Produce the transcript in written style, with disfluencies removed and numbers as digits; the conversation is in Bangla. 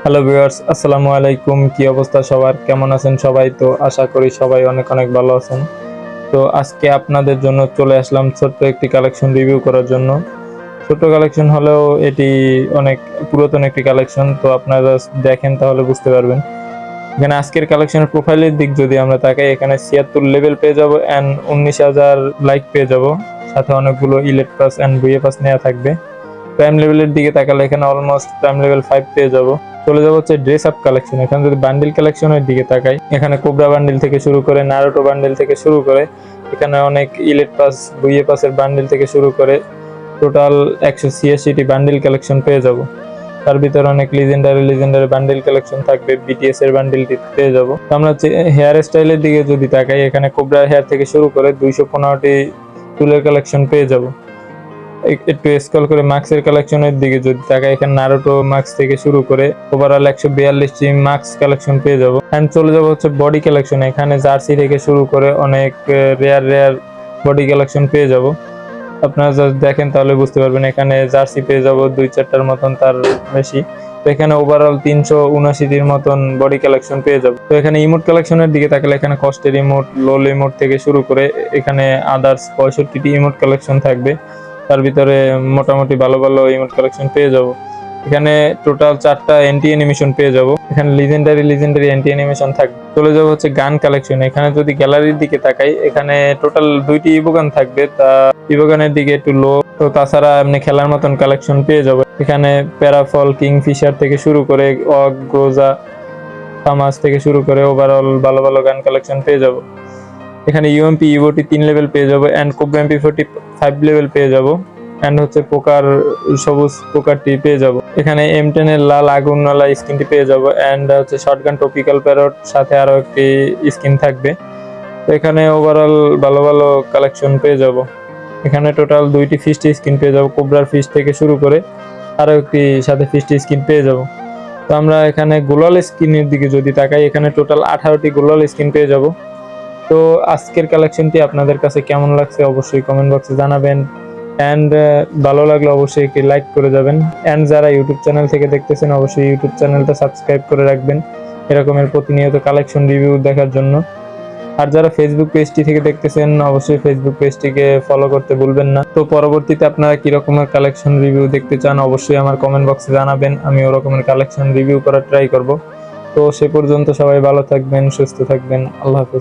হ্যালো ভিউয়ার্স, আসসালামু আলাইকুম। কি অবস্থা সবার, কেমন আছেন সবাই? তো আশা করি সবাই অনেক অনেক ভালো আছেন। তো আজকে আপনাদের জন্য চলে আসলাম ছোট্ট একটি কালেকশন রিভিউ করার জন্য। ছোট কালেকশন হলেও এটি অনেক পুরাতন একটি কালেকশন। তো আপনারা দেখেন তাহলে বুঝতে পারবেন। এখানে আজকের কালেকশনের প্রোফাইলের দিক যদি আমরা তাকাই, এখানে ৭৬ লেভেল পেয়ে যাব এন্ড ১৯,০০০ লাইক পেয়ে যাব। সাথে অনেকগুলো ইলেট পাস এন্ড ভিএ পাস নেওয়া থাকবে। প্রাইম লেভেলের দিকে তাকালে এখানে অলমোস্ট প্রাইম লেভেল 5 পেয়ে যাব। চলে যাব হচ্ছে ড্রেস আপ কালেকশন। এখানে যদি বান্ডিল কালেকশনের দিকে তাকাই, এখানে কোবরা বান্ডিল থেকে শুরু করে নারুটো বান্ডিল থেকে শুরু করে এখানে অনেক ইলেট পাস ভিএ পাসের বান্ডিল থেকে শুরু করে টোটাল 186টি বান্ডিল কালেকশন পেয়ে যাব। তার ভিতরে অনেক লিজেন্ডারি বান্ডিল কালেকশন থাকবে, বিটিএস এর বান্ডিল পেয়ে যাব। আমরা হেয়ার স্টাইলের দিকে যদি তাকাই, এখানে কোবরা হেয়ার থেকে শুরু করে 215টি চুলের কালেকশন পেয়ে যাব। একটু স্ক্রল করে মাস্কের কালেকশনের দিকে যদি তাকাই, এখানে নারুটো মাস্ক থেকে শুরু করে ওভারঅল 142টি মাস্ক কালেকশন পেয়ে যাব। এন্ড চলে যাব হচ্ছে বডি কালেকশন। এখানে জার্সি থেকে শুরু করে অনেক রেয়ার বডি কালেকশন পেয়ে যাব। আপনারা জাস্ট দেখেন তাহলে বুঝতে পারবেন। এখানে জার্সি পেয়ে যাব 2-4টার মতন, তার বেশি। তো এখানে ওভারঅল 379টির মতন বডি কালেকশন পেয়ে যাব। তো এখানে ইমোট কালেকশনের দিকে তাকালে এখানে কস্টের ইমোট, লোল ইমোট থেকে শুরু করে এখানে আদার্স 65টি ইমোট কালেকশন থাকবে। তার ভিতরে মোটামুটি ভালো ভালো ইমোট কালেকশন পেয়ে যাব। এখানে টোটাল 4টা এন্টি অ্যানিমেশন পেয়ে যাব। এখানে লিজেন্ডারি এন্টি অ্যানিমেশন থাকবে। চলে যাব হচ্ছে গান কালেকশন। এখানে যদি গ্যালারির দিকে তাকাই, এখানে টোটাল 2টি ইভোগান থাকবে। তা ইভোগানের দিকে একটু লো। তো তাছাড়া এমনি খেলার মতন কালেকশন পেয়ে যাব। এখানে প্যারাফল, কিংফিশার থেকে শুরু করে অগ, গ্রোজা, ফামাস থেকে শুরু করে ওভারঅল ভালো ভালো গান কালেকশন পেয়ে যাব। এখানে ইউএমপি ইভোটি 3 লেভেল পেয়ে যাব এন্ড কোবরা এমপি 40 5 লেভেল পেয়ে যাব। এন্ড হচ্ছে পোকার সবুজ পোকারটি পেয়ে যাব। এখানে M10 এর লাল আগুনওয়ালা স্কিনটি পেয়ে যাব এন্ড হচ্ছে শটগান টপিক্যাল প্যারট সাথে আরো একটি স্কিন থাকবে। তো এখানে ওভারঅল ভালো ভালো কালেকশন পেয়ে যাব। এখানে টোটাল 2টি ফিস্ট স্কিন পেয়ে যাব। কোবরার ফিস্ট থেকে শুরু করে আরো একটি সাথে ফিস্ট স্কিন পেয়ে যাব। তো আমরা এখানে গ্লোয়াল স্কিনের দিকে যদি তাকাই, এখানে টোটাল 18টি গ্লোয়াল স্কিন পেয়ে যাব। তো আজকের কালেকশনটি আপনাদের কাছে কেমন লাগছে অবশ্যই কমেন্ট বক্সে জানাবেন। এন্ড ভালো লাগলে অবশ্যই একটি লাইক করে যাবেন। এন্ড যারা ইউটিউব চ্যানেল থেকে দেখতেছেন অবশ্যই ইউটিউব চ্যানেলটা সাবস্ক্রাইব করে রাখবেন এরকমের প্রতিনিয়ত কালেকশন রিভিউ দেখার জন্য। আর যারা ফেসবুক পেজটি থেকে দেখতেছেন অবশ্যই ফেসবুক পেজটিকে ফলো করতে ভুলবেন না। তো পরবর্তীতে আপনারা কি রকমের কালেকশন রিভিউ দেখতে চান অবশ্যই আমার কমেন্ট বক্সে জানাবেন। আমি ওরকমের কালেকশন রিভিউ করার ট্রাই করব। তো সে পর্যন্ত সবাই ভালো থাকবেন, সুস্থ থাকবেন। আল্লাহ হাফেজ।